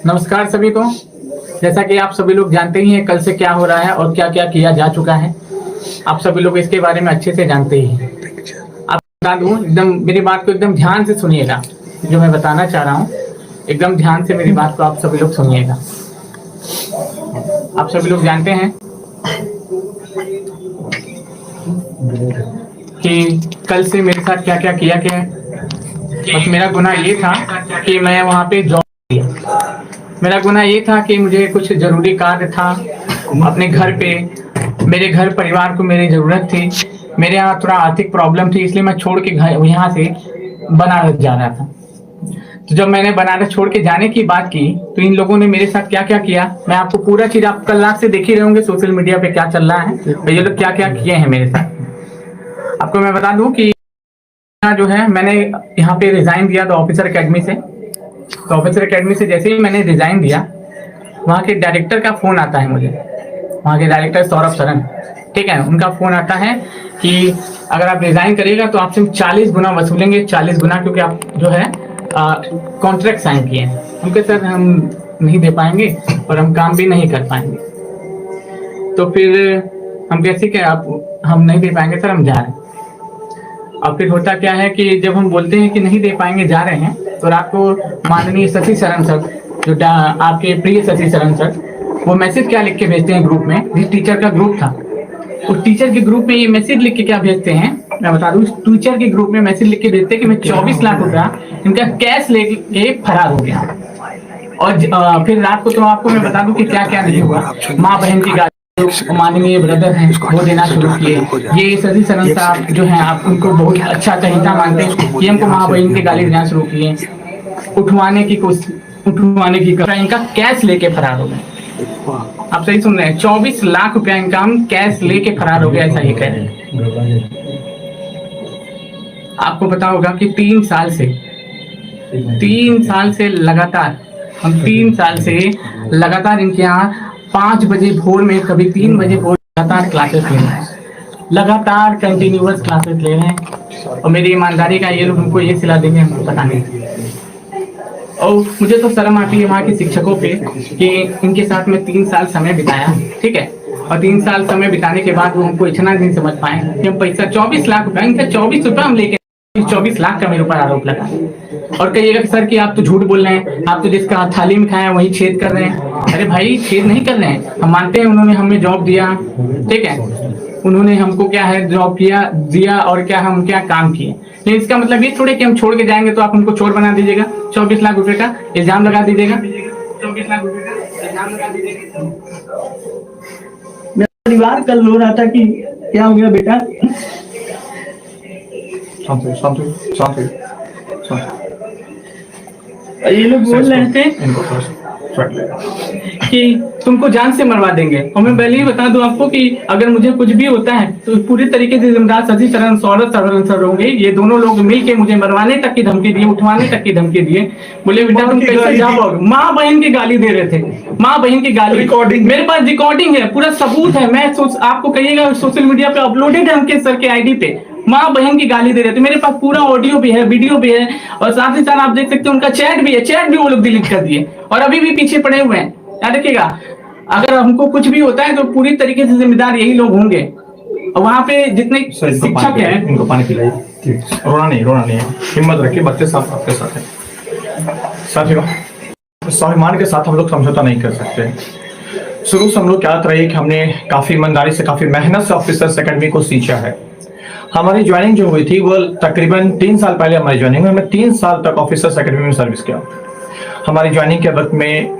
नमस्कार सभी को। जैसा कि आप सभी लोग जानते ही हैं कल से क्या हो रहा है और क्या क्या किया जा चुका है, आप सभी लोग इसके बारे में अच्छे से जानते ही हैं। आप बता दूं, एकदम मेरी बात को एकदम ध्यान से सुनिएगा। जो मैं बताना चाह रहा हूं एकदम ध्यान से मेरी बात को आप सभी लोग सुनिएगा। आप सभी लोग जानते हैं कि कल से मेरे साथ क्या क्या किया गया। बस मेरा गुनाह ये था कि मैं वहाँ पे जॉब किया। मेरा गुनाह ये था कि मुझे कुछ जरूरी कार्य था अपने घर पे, मेरे घर परिवार को मेरी जरूरत थी। मेरे यहाँ थोड़ा आर्थिक प्रॉब्लम थी, इसलिए मैं छोड़ के घर यहाँ से बनारस जा रहा था। तो जब मैंने बनारस छोड़ के जाने की बात की तो इन लोगों ने मेरे साथ क्या क्या किया, मैं आपको पूरा चीज आप कल रात से देख ही रहे होंगे सोशल मीडिया पे क्या चल रहा है, तो ये लोग क्या क्या किए हैं मेरे साथ। आपको मैं बता दूं कि जो है मैंने यहाँ पे रिजाइन दिया था ऑफिसर एकेडमी से। तो ऑफिसर एकेडमी से जैसे ही मैंने रिजाइन दिया, वहाँ के डायरेक्टर का फोन आता है मुझे, वहाँ के डायरेक्टर सौरभ सरन, ठीक है, उनका फोन आता है कि अगर आप रिजाइन करिएगा तो आपसे 40 गुना वसूलेंगे, 40 गुना, क्योंकि आप जो है कॉन्ट्रैक्ट साइन किए हैं। उनके सर हम नहीं दे पाएंगे और हम काम भी नहीं कर पाएंगे। तो फिर हम कैसे क्या आप हम नहीं दे पाएंगे सर, हम जा रहे हैं। और फिर होता क्या है कि जब हम बोलते हैं कि नहीं दे पाएंगे, जा रहे हैं, तो रात को माननीय शशि शरण सर, जो आपके प्रिय शशि शरण सर, वो मैसेज क्या लिख के भेजते हैं ग्रुप में, जिस टीचर का ग्रुप था उस टीचर के ग्रुप में ये मैसेज लिख के क्या भेजते हैं, मैं बता दूं, टीचर के ग्रुप में मैसेज लिख के भेजते हैं कि मैं 24 लाख रुपया इनका कैश लेके फरार हो गया। और फिर रात को तो आपको मैं बता दूं कि क्या क्या नहीं हुआ। माँ बहन की गाली माननीय ब्रदर हैं वो देना शुरू किए। ये शशि शरण साहब जो हैं, आप उनको बहुत अच्छा चहिता मानते हैं, ये हमको माँ बहन की गाली देना शुरू किए, उठवाने की इनका कैश लेके फरार हो गए। आप सही सुन रहे हैं, 24 लाख रुपया इनका हम कैश लेके फरार हो गया, ऐसा ही कह रहे हैं। आपको पता होगा कि 3 साल से लगातार हम 3 साल से लगातार इनके यहाँ 5 बजे भोर में, कभी 3 बजे भोर लगातार क्लासेस ले रहे हैं, लगातार कंटिन्यूअस क्लासेस ले रहे हैं। और मेरी ईमानदारी का ये लोग हमको ये सिला देंगे, हमको पता नहीं। और मुझे तो शर्म आती है वहाँ के शिक्षकों पे कि इनके साथ में 3 साल समय बिताया, ठीक है, और 3 साल समय बिताने के बाद वो हमको इतना नहीं समझ पाए कि हम पैसा 24 लाख रुपया, इनका 24 रुपया हम लेके 24 लाख का मेरे ऊपर आरोप लगा। और कहिएगा सर कि आप तो झूठ बोल रहे हैं, आप तो जिसका थाली में खाया वही छेद कर रहे हैं। अरे भाई, छेद नहीं कर रहे हैं, हम मानते हैं उन्होंने हमें जॉब दिया, ठीक है, उन्होंने हमको क्या है जॉब दिया और क्या हम क्या काम किए, लेकिन इसका मतलब ये थोड़े कि हम छोड़ के जाएंगे तो आप हमको चोर बना दीजिएगा, 24 लाख रुपए का इल्जाम लगा दीजिएगा, 24 लाख रुपए का इल्जाम लगा दीजिएगा। मेरा परिवार कल रो रहा था कि क्या हो गया बेटा। ये लोग बोल रहे थे कि तुमको जान से मरवा देंगे। और मैं पहले ही बता दूं आपको कि अगर मुझे कुछ भी होता है तो पूरी तरीके से जिम्मेदार शशि शरण सौरभ शरण सर होंगे। ये दोनों लोग मिलके मुझे मरवाने तक की धमकी दिए, उठवाने तक की धमकी दिए। बोले बेटा तुम कैसे जाओगे, माँ बहन की गाली दे रहे थे, माँ बहन की गाली, रिकॉर्डिंग मेरे पास रिकॉर्डिंग है, पूरा सबूत है। मैं आपको कहिएगा सोशल मीडिया पे अपलोडेड है उनके सर के आईडी पे, माँ बहन की गाली दे रहे थे। मेरे पास पूरा ऑडियो भी है, वीडियो भी है, और साथ ही साथ आप देख सकते हैं उनका चैट भी है, चैट भी वो लोग डिलीट कर दिए और अभी भी पीछे पड़े हुए हैं। याद रखिएगा, अगर हमको कुछ भी होता है तो पूरी तरीके से जिम्मेदार यही लोग होंगे। और वहाँ पे जितने शिक्षक हैं, इनको पानी पिलाइए, रोना नहीं है, हिम्मत रखिए, बच्चे साथ आपके साथ है। साथियों, स्वाभिमान के साथ हम लोग समझौता नहीं कर सकते। शुरू से हम लोग क्या रही कि हमने काफी ईमानदारी से, काफी मेहनत से ऑफिसर्स एकेडमी को सींचा है। हमारी ज्वाइनिंग जो हुई थी वो तकरीबन 3 साल पहले हमारी ज्वाइनिंग, हमने 3 साल तक ऑफिसर्स एकेडमी में सर्विस किया। हमारी ज्वाइनिंग के वक्त में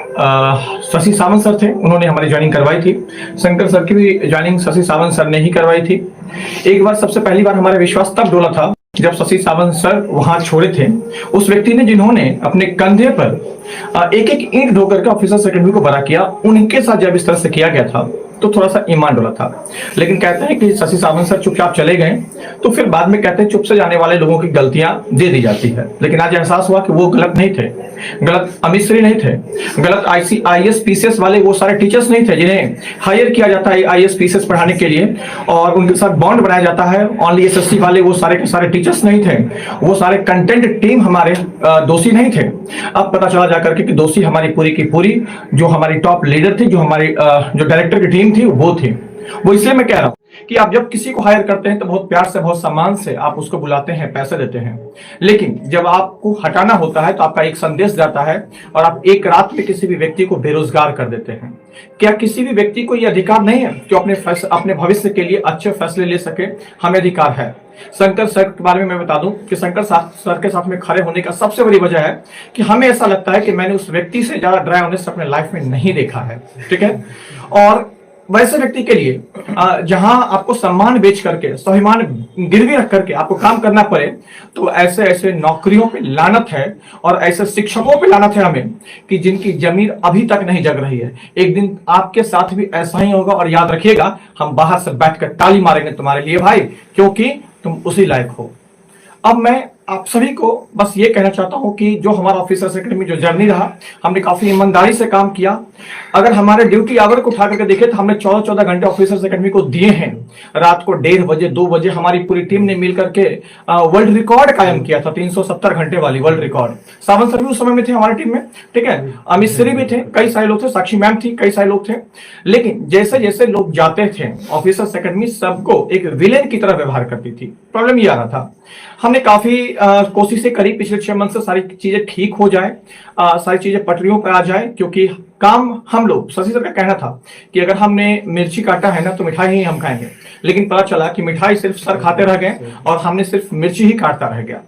शशि सावंत सर थे, उन्होंने हमारी ज्वाइनिंग करवाई थी। शंकर सर की भी ज्वाइनिंग शशि सावंत सर ने ही करवाई थी। एक बार सबसे पहली बार हमारा विश्वास तब डोला था जब शशि सावंत सर वहां छोड़े थे। उस व्यक्ति ने जिन्होंने अपने कंधे पर एक एक ईंट ढोकर के ऑफिसर्स एकेडमी को बड़ा किया, उनके साथ जब इस तरह से किया गया था तो थोड़ा सा ईमान डोला था। लेकिन कहते हैं कि शशि सावंत सर चुपचाप चले गए, तो फिर बाद में कहते हैं चुप से जाने वाले लोगों की गलतियां दे दी जाती है। लेकिन आज एहसास हुआ कि वो गलत नहीं थे, गलत अमित श्री नहीं थे, गलत IAS PCS वाले वो सारे टीचर्स नहीं थे जिन्हें हायर किया जाता है IAS PCS पढ़ाने के लिए और उनके साथ बॉन्ड बनाया जाता है। ओनली SSC वाले वो सारे के सारे टीचर्स नहीं थे, वो सारे कंटेंट टीम हमारे दोषी नहीं थे। अब पता चला जाकर के कि दोषी हमारी पूरी की पूरी जो हमारी टॉप लीडर थी, जो हमारी जो डायरेक्टर की टीम थी वो थी। वो इसलिए मैं कह रहा हूं कि आप जब किसी को हायर करते हैं तो बहुत प्यार से, बहुत सम्मान से आप उसको बुलाते हैं, पैसे देते हैं। लेकिन जब आपको हटाना होता है तो आपका एक संदेश जाता है और आप एक रात में किसी भी व्यक्ति को बेरोजगार कर देते हैं। क्या किसी भी व्यक्ति को यह अधिकार नहीं है जो अपने भविष्य के लिए अच्छे फैसले ले सके? हमें अधिकार है। शंकर सर के बारे में मैं बता दूं कि शंकर सर के साथ में खड़े होने का सबसे बड़ी वजह है कि हमें ऐसा लगता है कि मैंने उस व्यक्ति से ज्यादा ड्राई ऑनेस्ट अपने लाइफ में नहीं देखा है। ठीक है, और वैसे व्यक्ति के लिए जहां आपको सम्मान बेच करके, स्वाभिमान गिरवी रख करके आपको काम करना पड़े, तो ऐसे ऐसे नौकरियों पे लानत है और ऐसे शिक्षकों पे लानत है हमें कि जिनकी जमीन अभी तक नहीं जग रही है। एक दिन आपके साथ भी ऐसा ही होगा और याद रखिएगा, हम बाहर से बैठकर ताली मारेंगे तुम्हारे लिए भाई, क्योंकि तुम उसी लायक हो। अब मैं आप सभी को बस ये कहना चाहता हूं कि जो हमारा ऑफिसर्स एकेडमी जो जर्नी रहा, हमने काफी ईमानदारी से काम किया। अगर हमारे ड्यूटी आवर को उठा करके देखे तो हमने 14-14 घंटे ऑफिसर्स एकेडमी को दिए हैं। रात को 1:30 बजे 2 बजे हमारी पूरी टीम ने मिलकर के वर्ल्ड रिकॉर्ड कायम किया था, 370 घंटे वाली वर्ल्ड रिकॉर्ड। सावंत सर भी उस समय में थे हमारी टीम में, ठीक है, अमित श्री भी थे, कई सारे लोग थे, साक्षी मैम थी, कई सारे लोग थे। लेकिन जैसे जैसे लोग जाते थे ऑफिसर्स एकेडमी सबको एक विलेन की तरह व्यवहार करती थी। प्रॉब्लम ये आ रहा था, हमने काफी कोशिशें करी पिछले 6 मंथ से सारी चीजें ठीक हो जाए, सारी चीजें पटरियों पर आ जाए, क्योंकि काम हम लोग, शशि सर का कहना था कि अगर हमने मिर्ची काटा है ना तो मिठाई ही हम खाएंगे। लेकिन पता चला कि मिठाई सिर्फ सर खाते रह गए और हमने सिर्फ मिर्ची ही काटता रह गया।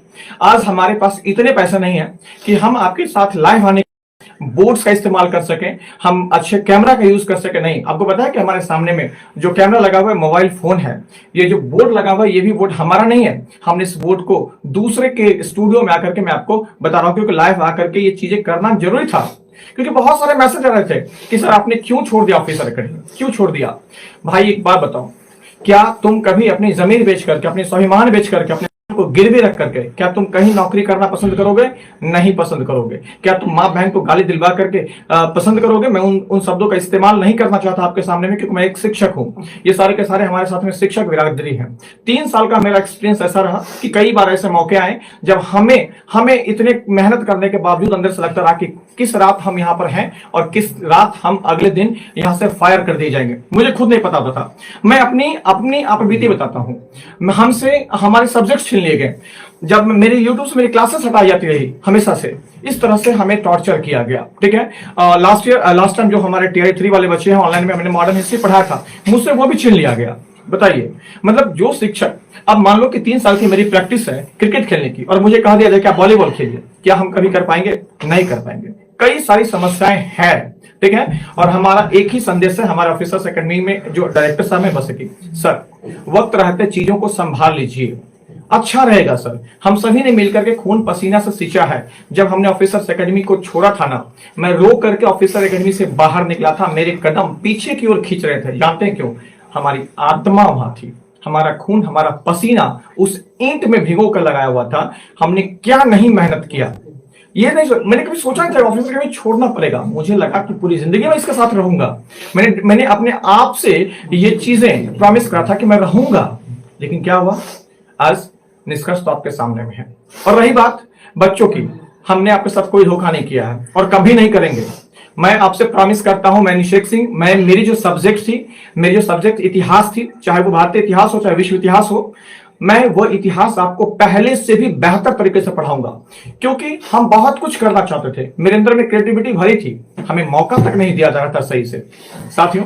आज हमारे पास इतने पैसे नहीं है कि हम आपके साथ लाइव आने बोर्ड्स का इस्तेमाल कर सकें, हम अच्छे कैमरा का यूज कर सके। नहीं, आपको पता है कि हमारे सामने में जो कैमरा लगा हुआ है मोबाइल फोन है। ये जो बोर्ड लगा हुआ है ये भी बोर्ड हमारा नहीं है, हमने इस बोर्ड को दूसरे के स्टूडियो में आकर के, मैं आपको बता रहा हूं क्योंकि लाइव आकर के ये चीजें करना जरूरी था। क्योंकि बहुत सारे मैसेज आ रहे थे कि सर आपने क्यों छोड़ दिया ऑफिसर एकेडमी, क्यों छोड़ दिया? भाई एक बात बताओ, क्या तुम कभी अपनी जमीन बेच करके, अपने स्वाभिमान बेच करके, अपने को गिरवी रख करके क्या तुम कहीं नौकरी करना पसंद करोगे? नहीं पसंद करोगे। क्या तुम माँ बहन को गाली दिलवा करके पसंद करोगे? मैं उन शब्दों का इस्तेमाल नहीं करना चाहता आपके सामने में, क्योंकि मैं एक शिक्षक हूँ। ये सारे के सारे हमारे साथ में शिक्षक बिरादरी हैं। 3 साल का मेरा एक्सपीरियंस ऐसा रहा कि कई बार ऐसे मौके आए जब हमें इतने मेहनत करने के बावजूद अंदर से लगता रहा कि किस रात हम यहाँ पर हैं और किस रात हम अगले दिन यहाँ से फायर कर दिए जाएंगे। मुझे खुद नहीं पता था। मैं अपनी आप बीती बताता हूँ। हमसे हमारे सब्जेक्ट छीन लिए गए, जब मेरे यूट्यूब से मेरी क्लासेस हटाई जाती रही हमेशा से, इस तरह से हमें टॉर्चर किया गया। ठीक है, लास्ट टाइम जो हमारे TI 3 वाले बच्चे हैं ऑनलाइन में, मैंने मॉडर्न हिस्ट्री पढ़ाया था, मुझसे वो भी छीन लिया गया। बताइए, मतलब जो शिक्षक, अब मान लो कि 3 साल की मेरी प्रैक्टिस है क्रिकेट खेलने की और मुझे कहा दिया जाए कि आप वॉलीबॉल खेलिए, क्या हम कभी कर पाएंगे? नहीं कर पाएंगे। कई सारी समस्याएं हैं, ठीक है। और हमारा एक ही संदेश है हमारे ऑफिसर्स एकेडमी में जो डायरेक्टर साहब हैं, बस की सर वक्त रहते चीजों को संभाल लीजिए, अच्छा रहेगा सर। हम सभी ने मिलकर के खून पसीना से सींचा है। जब हमने ऑफिसर्स एकेडमी को छोड़ा था ना, मैं रो करके ऑफिसर एकेडमी से बाहर निकला था, मेरे कदम पीछे की ओर खींच रहे थे। जानते हैं क्यों? हमारी आत्मा वहां थी, हमारा खून, हमारा पसीना उस ईंट में भिगो कर लगाया हुआ था। हमने क्या नहीं मेहनत किया, ये नहीं मैंने कभी सोचा नहीं था ऑफिसर एकेडमी छोड़ना पड़ेगा। मुझे लगा कि पूरी जिंदगी में इसके साथ रहूंगा। मैंने अपने आप से ये चीजें प्रॉमिस करा था कि मैं रहूंगा, लेकिन क्या हुआ? आज निष्कर्ष तो आपके सामने में है। और रही बात बच्चों की, हमने आपके साथ कोई धोखा नहीं किया है और कभी नहीं करेंगे। मैं आपसे प्रॉमिस करता हूं, मैं निषेक सिंह, मेरी जो सब्जेक्ट इतिहास थी, चाहे वो भारतीय इतिहास हो चाहे विश्व इतिहास हो, मैं वो इतिहास आपको पहले से भी बेहतर तरीके से पढ़ाऊंगा, क्योंकि हम बहुत कुछ करना चाहते थे। मेरे अंदर में क्रिएटिविटी भरी थी, हमें मौका तक नहीं दिया जा रहा था सही से। साथियों,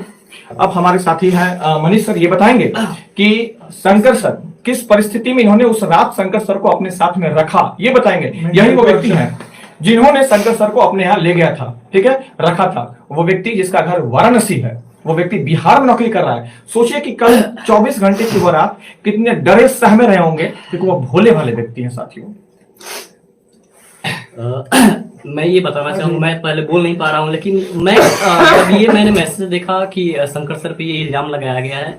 अब हमारे साथी हैं मनीष सर, ये बताएंगे कि शंकर सर किस परिस्थिति में इन्होंने उस रात शंकर सर को अपने साथ में रखा, ये बताएंगे। यही वो व्यक्ति हैं जिन्होंने शंकर सर को अपने यहाँ ले गया था, ठीक है, रखा था। वो व्यक्ति जिसका घर वाराणसी है, वो व्यक्ति बिहार में नौकरी कर रहा है। सोचिए कि कल 24 घंटे की वो रात कितने डरे सहमे रहे होंगे, क्योंकि वो भोले भाले व्यक्ति हैं। साथियों, मैं ये बताना चाहूँगा, मैं पहले बोल नहीं पा रहा हूँ, लेकिन मैं जब ये मैंने मैसेज देखा कि शंकर सर पे ये इल्जाम लगाया गया है,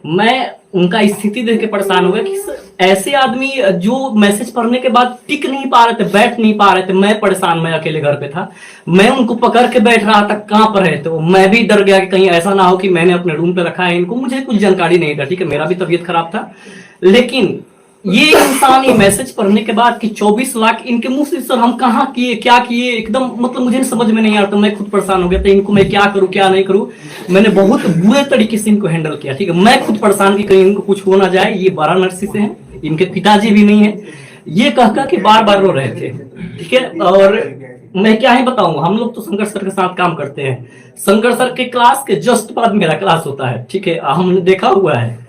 मैं उनका स्थिति देख के परेशान हो गया कि ऐसे आदमी जो मैसेज पढ़ने के बाद टिक नहीं पा रहे थे, बैठ नहीं पा रहे थे। मैं परेशान, मैं अकेले घर पे था, मैं उनको पकड़ के बैठ रहा था, कहाँ पर है। तो मैं भी डर गया कि कहीं ऐसा ना हो कि मैंने अपने रूम पे रखा है इनको, मुझे कुछ जानकारी नहीं था, ठीक है, मेरा भी तबीयत खराब था। लेकिन ये इंसान ये मैसेज पढ़ने के बाद कि 24 लाख इनके मुंह से, सर हम कहाँ किए, क्या किए, एकदम मतलब मुझे समझ में नहीं आ रहा था। मैं खुद परेशान हो गया था, इनको मैं क्या करूं क्या नहीं करूं। मैंने बहुत बुरे तरीके से इनको हैंडल किया, ठीक है। मैं खुद परेशान कि कहीं इनको कुछ हो ना जाए। ये वाराणसी से हैं, इनके पिताजी भी नहीं है। ये कह के बार बार रो रहे थे, ठीक है। और मैं क्या ही बताऊं, हम लोग तो शंकर सर के साथ काम करते हैं। शंकर सर के क्लास के जस्ट बाद मेरा क्लास होता है, ठीक है, हमने देखा हुआ है।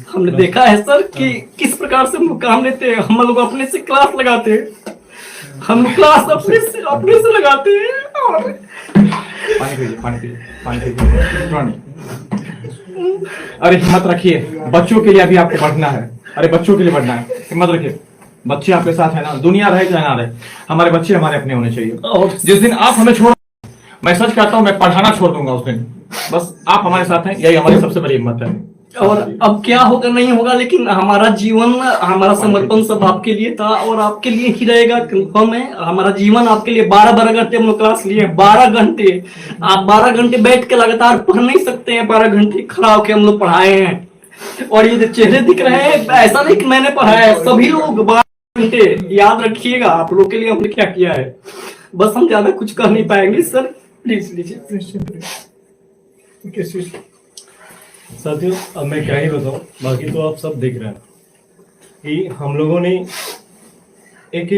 हमने देखा है सर कि किस प्रकार से हम लोग काम लेते हैं। हम लोग अपने से क्लास लगाते हैं, हम क्लास अपने से लगाते हैं। और पानी पीजिए, पानी पीजिए, पानी पीजिए। रोना नहीं। अरे हिम्मत रखिए, बच्चों के लिए अभी आपको बढ़ना है। अरे बच्चों के लिए बढ़ना है, हिम्मत रखिए। बच्चे आपके साथ है ना, दुनिया रहे चाहे ना रहे, हमारे बच्चे हमारे अपने होने चाहिए। और जिस दिन आप हमें छोड़, मैं सच कहता हूं, मैं पढ़ाना छोड़ दूंगा उस दिन। बस आप हमारे साथ हैं, यही हमारी सबसे बड़ी हिम्मत है। और अब क्या होगा नहीं होगा, लेकिन हमारा जीवन, हमारा समर्पण सब आपके लिए था और आपके लिए ही रहेगा, कंफर्म है। हमारा जीवन आपके लिए 12 घंटे हम लोग क्लास लिए, 12 घंटे। आप 12 घंटे बैठ के लगातार पढ़ नहीं सकते हैं, 12 घंटे खड़ा होकर हम लोग पढ़ाए हैं। और ये जो चेहरे दिख रहे हैं, ऐसा नहीं कि मैंने पढ़ाया है, सभी लोग 12 घंटे। याद रखिएगा, आप लोग के लिए हमने क्या किया है। बस हम ज्यादा कुछ कर नहीं पाएंगे सर, प्लीज लीजिए। साथियों, अब मैं क्या ही बताऊं, बाकी तो आप सब देख रहे हैं कि हम लोगों ने एक,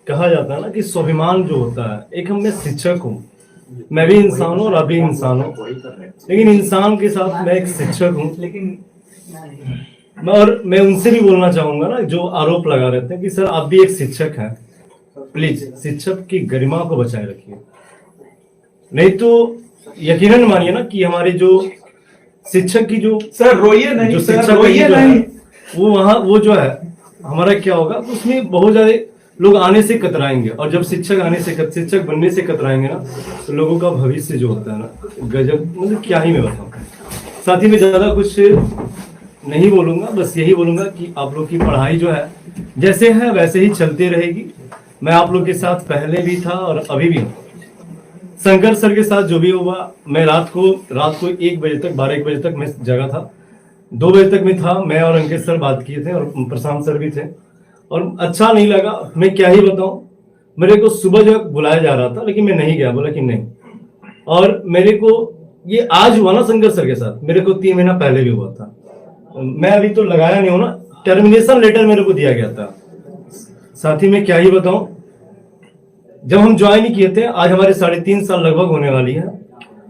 कहा जाता है ना कि स्वाभिमान जो होता है, एक हम, मैं शिक्षक हूँ, मैं भी इंसान हूँ और आप भी इंसान हूँ, लेकिन इंसान के साथ मैं एक शिक्षक हूँ। और मैं उनसे भी बोलना चाहूंगा ना, जो आरोप लगा रहते हैं कि सर आप भी एक शिक्षक हैं, प्लीज शिक्षक की गरिमा को बचाए रखिए। नहीं तो यकीनन मानिए ना कि हमारे जो शिक्षक की जो, सर रोइए नहीं, जो सर शिक्षक रोइए जो है, नहीं। वो वहाँ, वो जो है हमारा क्या होगा, उसमें बहुत ज्यादा लोग आने से कतराएंगे। और जब शिक्षक आने से, शिक्षक बनने से कतराएंगे ना, तो लोगों का भविष्य जो होता है ना, गजब, मतलब क्या ही मैं बताऊं। साथ ही में ज्यादा कुछ नहीं बोलूंगा, बस यही बोलूंगा कि आप लोग की पढ़ाई जो है जैसे है वैसे ही चलती रहेगी। मैं आप लोग के साथ पहले भी था और अभी भी हूँ। शंकर सर के साथ जो भी हुआ, मैं रात को 1 बजे तक, 12-1 बजे तक मैं जगा था। 2 बजे तक मैं था, मैं और अंकित सर बात किए थे और प्रशांत सर भी थे, और अच्छा नहीं लगा। मैं क्या ही बताऊं, मेरे को सुबह जो बुलाया जा रहा था, लेकिन मैं नहीं गया, बोला कि नहीं। और मेरे को ये आज हुआ ना शंकर सर के साथ, मेरे को 3 महीना पहले भी हुआ था। मैं अभी तो लगाया नहीं हूं ना, टर्मिनेशन लेटर मेरे को दिया गया था। साथ ही में क्या ही बताऊं, जब हम ज्वाइन किए थे, आज हमारे 3.5 साल लगभग होने वाली है।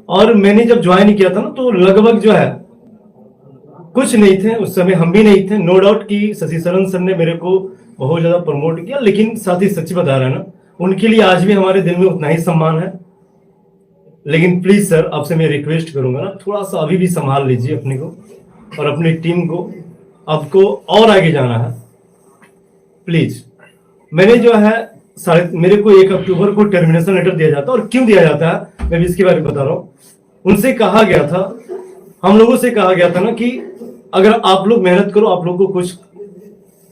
और मैंने जब ज्वाइन किया था ना, तो लगभग जो है कुछ नहीं थे उस समय, हम भी नहीं थे। नो डाउट कि शशि शरण सर ने मेरे को बहुत ज्यादा प्रमोट किया, लेकिन साथ ही सच्ची बता रहे हैं ना, उनके लिए आज भी हमारे दिल में उतना ही सम्मान है। लेकिन प्लीज सर, आपसे मैं रिक्वेस्ट करूंगा ना, थोड़ा सा अभी भी संभाल लीजिए अपने को और अपनी टीम को। आपको और आगे जाना है, प्लीज। मैंने जो है मेरे को 1 अक्टूबर को टर्मिनेशन लेटर दिया जाता है, और क्यों दिया जाता है मैं भी इसके बारे में बता रहा हूँ। उनसे कहा गया था, हम लोगों से कहा गया था ना कि अगर आप लोग मेहनत करो, आप लोग को कुछ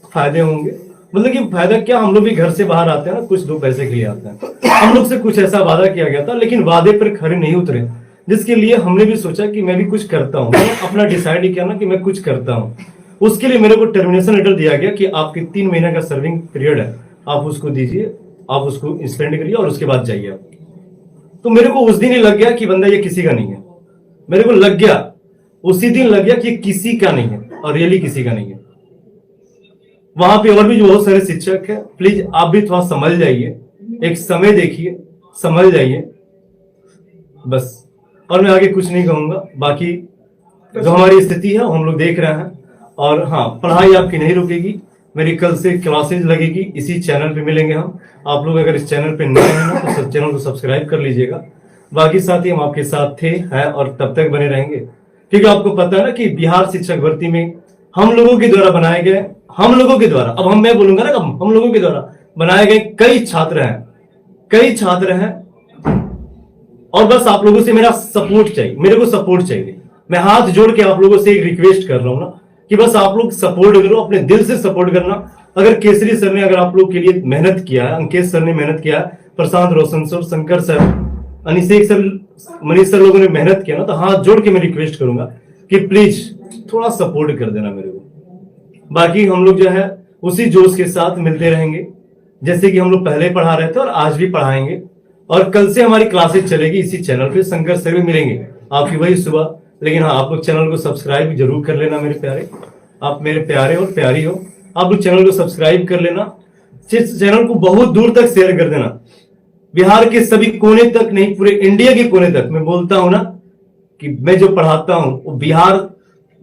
फायदे होंगे। मतलब कि फायदा क्या, हम लोग भी घर से बाहर आते हैं ना, कुछ लोग पैसे के लिए आते हैं। हम लोग से कुछ ऐसा वादा किया गया था, लेकिन वादे पर खरे नहीं उतरे, जिसके लिए हमने भी सोचा कि मैं भी कुछ करता हूँ। मैंने अपना डिसाइड किया ना कि मैं कुछ करता हूँ। उसके लिए मेरे को टर्मिनेशन लेटर दिया गया कि आपके 3 महीने का सर्विंग पीरियड है, आप उसको दीजिए, आप उसको स्पेंड करिए और उसके बाद जाइए आप। तो मेरे को उस दिन ही लग गया कि बंदा ये किसी का नहीं है। मेरे को लग गया, उसी दिन लग गया कि किसी का नहीं है, और रियली किसी का नहीं है। वहां पे और भी जो बहुत सारे शिक्षक है, प्लीज आप भी थोड़ा समझ जाइए, एक समय देखिए, समझ जाइए बस। और मैं आगे कुछ नहीं कहूंगा, बाकी जो हमारी स्थिति है वो हम लोग देख रहे हैं। और हाँ, पढ़ाई आपकी नहीं रुकेगी, मेरी कल से क्लासेज लगेगी, इसी चैनल पे मिलेंगे हम। आप लोग अगर इस चैनल पे नए हैं ना, तो चैनल को सब्सक्राइब कर लीजिएगा। बाकी साथी हम आपके साथ थे, हैं और तब तक बने रहेंगे, क्योंकि आपको पता है ना कि बिहार शिक्षक भर्ती में हम लोगों के द्वारा बनाए गए हम लोगों के द्वारा, अब मैं बोलूंगा ना, हम लोगों के द्वारा बनाए गए कई छात्र हैं और बस आप लोगों से मेरा सपोर्ट चाहिए, मेरे को सपोर्ट चाहिए। मैं हाथ जोड़ के आप लोगों से एक रिक्वेस्ट कर रहा हूं ना कि बस आप लोग सपोर्ट करो, अपने दिल से सपोर्ट करना। अगर केसरी सर ने अगर आप लोग के लिए मेहनत किया है, अंकेश सर ने मेहनत किया है, Prashant Roshan sir, Shankar sir, Anishek sir, Manish sir लोगों ने मेहनत किया ना, तो हाथ जोड़ के मैं रिक्वेस्ट करूंगा कि प्लीज थोड़ा सपोर्ट कर देना मेरे को। बाकी हम लोग जो है उसी जोश के साथ मिलते रहेंगे जैसे कि हम लोग पहले पढ़ा रहे थे और आज भी पढ़ाएंगे। और कल से हमारी क्लासेस चलेगी इसी चैनल पे, शंकर सर भी मिलेंगे आपकी वही सुबह। लेकिन हाँ, आप लोग चैनल को सब्सक्राइब जरूर कर लेना मेरे प्यारे, आप मेरे प्यारे और प्यारी हो, आप लोग चैनल को सब्सक्राइब कर लेना, चैनल को बहुत दूर तक शेयर कर देना, बिहार के सभी कोने तक नहीं, पूरे इंडिया के कोने तक। मैं बोलता हूं ना कि मैं जो पढ़ाता हूं वो बिहार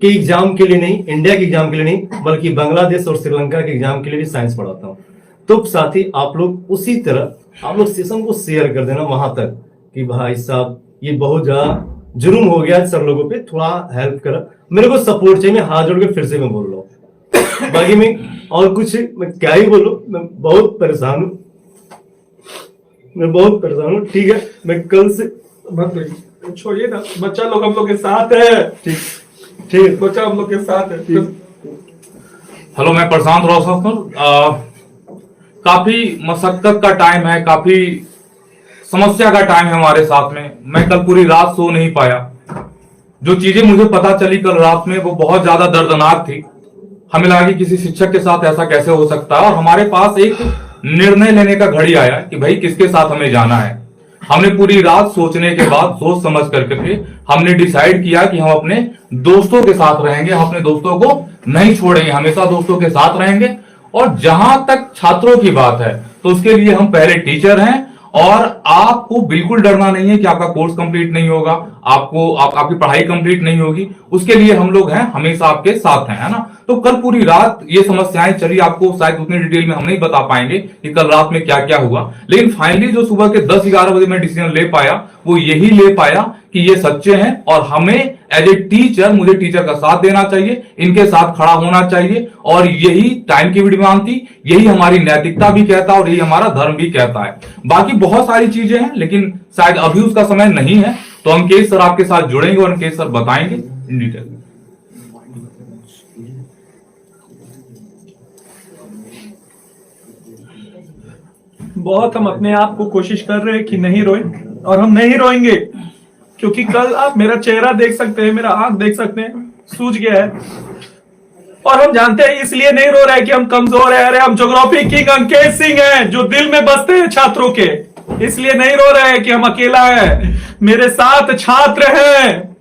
के एग्जाम के लिए नहीं, इंडिया के एग्जाम के लिए नहीं, बल्कि बांग्लादेश और श्रीलंका के एग्जाम के लिए भी साइंस पढ़ाता हूं। तो साथी आप लोग उसी तरह आप लोग सेशन को शेयर कर देना वहां तक कि भाई साहब ये बहुत ज्यादा जुर्म हो गया सर लोगों पे, थोड़ा हेल्प करा, मेरे को सपोर्ट चाहिए। मैं हाथ जोड़ के फिर से मैं बोल रहा हूँ, बाकी मैं और कुछ मैं क्या ही बोलूं, मैं बहुत परेशान हूं, मैं बहुत परेशान हूं। ठीक है, मैं कल से मत छोड़िए ना, बच्चा लोग हम लोग के साथ है। ठीक, बच्चा हम लोग के साथ है। हेलो, मैं प्रशांत रोशन। काफी मशक्कत का टाइम है, काफी समस्या का टाइम है हमारे साथ में। मैं कल पूरी रात सो नहीं पाया। जो चीजें मुझे पता चली कल रात में वो बहुत ज्यादा दर्दनाक थी। हमें लगा कि किसी शिक्षक के साथ ऐसा कैसे हो सकता है, और हमारे पास एक निर्णय लेने का घड़ी आया कि भाई किसके साथ हमें जाना है। हमने पूरी रात सोचने के बाद, सोच समझ करके हमने डिसाइड किया कि हम अपने दोस्तों के साथ रहेंगे, हम अपने दोस्तों को नहीं छोड़ेंगे, हमेशा दोस्तों के साथ रहेंगे। और जहां तक छात्रों की बात है तो उसके लिए हम पहले टीचर हैं, और आपको बिल्कुल डरना नहीं है कि आपका कोर्स कंप्लीट नहीं होगा, आपकी पढ़ाई कंप्लीट नहीं होगी। उसके लिए हम लोग हैं, हमेशा आपके साथ हैं, है ना। तो कल पूरी रात ये समस्याएं चली, आपको शायद उतनी डिटेल में हम नहीं बता पाएंगे कि कल रात में क्या क्या हुआ। लेकिन फाइनली जो सुबह के 10-11 बजे मैं डिसीजन ले पाया वो यही ले पाया कि ये सच्चे हैं और हमें एज ए टीचर, मुझे टीचर का साथ देना चाहिए, इनके साथ खड़ा होना चाहिए। और यही टाइम की भी डिमांड थी, यही हमारी नैतिकता भी कहता है और यही हमारा धर्म भी कहता है। बाकी बहुत सारी चीजें हैं लेकिन शायद अभी उसका समय नहीं है, तो अंकेश सर आपके साथ जुड़ेंगे और अंकेश सर बताएंगे इन डिटेल। बहुत हम अपने आप को कोशिश कर रहे हैं कि नहीं रोए, और हम नहीं रोएंगे क्योंकि कल आप मेरा चेहरा देख सकते हैं, मेरा आंख देख सकते हैं, सूज गया है। और हम जानते हैं इसलिए नहीं रो रहे कि हम कमजोर है। अरे हम ज्योग्राफी किंग अंकेश सिंह हैं जो दिल में बसते हैं छात्रों के, इसलिए नहीं रो रहे हैं कि हम अकेला है, मेरे साथ छात्र हैं।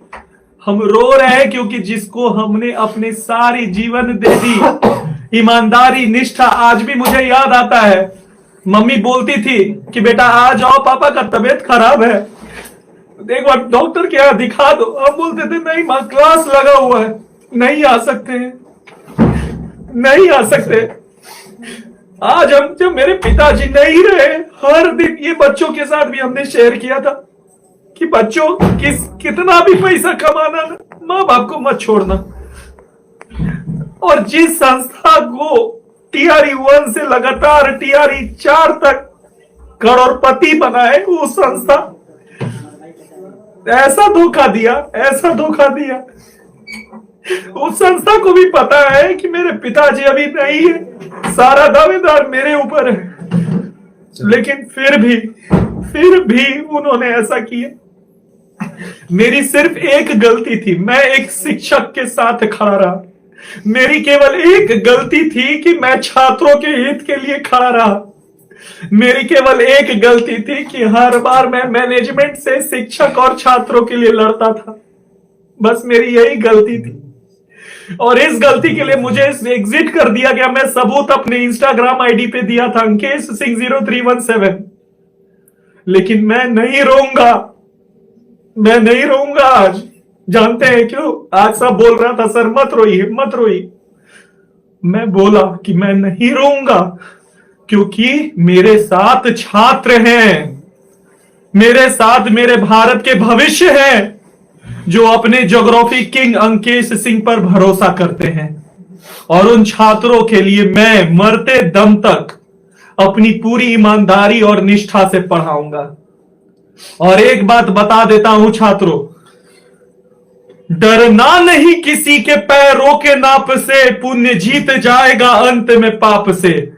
हम रो रहे हैं क्योंकि जिसको हमने अपने सारी जीवन दे दी, ईमानदारी, निष्ठा, आज भी मुझे याद आता है मम्मी बोलती थी कि बेटा आ जाओ, पापा का तबीयत खराब है, एक बार डॉक्टर के यहाँ दिखा दो। हम बोलते थे नहीं मां, क्लास लगा हुआ है, नहीं आ सकते, नहीं आ सकते। आज हम, जब मेरे पिताजी नहीं रहे, हर दिन ये बच्चों के साथ भी हमने शेयर किया था कि बच्चों कितना भी पैसा कमाना, माँ बाप को मत छोड़ना। और जिस संस्था को टीआरई 1 से लगातार टीआरई 4 तक करोड़पति बनाए, वो संस्था ऐसा धोखा दिया, ऐसा धोखा दिया। उस संस्था को भी पता है कि मेरे पिताजी अभी नहीं है, सारा दावेदार मेरे ऊपर है, लेकिन फिर भी उन्होंने ऐसा किया। मेरी सिर्फ एक गलती थी, मैं एक शिक्षक के साथ खड़ा रहा। मेरी केवल एक गलती थी कि मैं छात्रों के हित के लिए खड़ा रहा। मेरी केवल एक गलती थी कि हर बार मैं मैनेजमेंट से शिक्षक और छात्रों के लिए लड़ता था। बस मेरी यही गलती थी, और इस गलती के लिए मुझे एग्जिट कर दिया गया। मैं सबूत अपने इंस्टाग्राम आईडी पे दिया था, अंकेश सिंह 0317। लेकिन मैं नहीं रोऊंगा, मैं नहीं रोऊंगा आज। जानते हैं क्यों? आज सब बोल रहा था सर मत रोइए, मत रोइए। मैं बोला कि मैं नहीं रोऊंगा क्योंकि मेरे साथ छात्र हैं, मेरे साथ मेरे भारत के भविष्य हैं जो अपने ज्योग्राफी किंग अंकेश सिंह पर भरोसा करते हैं। और उन छात्रों के लिए मैं मरते दम तक अपनी पूरी ईमानदारी और निष्ठा से पढ़ाऊंगा। और एक बात बता देता हूं छात्रों, डरना नहीं किसी के पैरों के नाप से, पुण्य जीत जाएगा अंत में पाप से।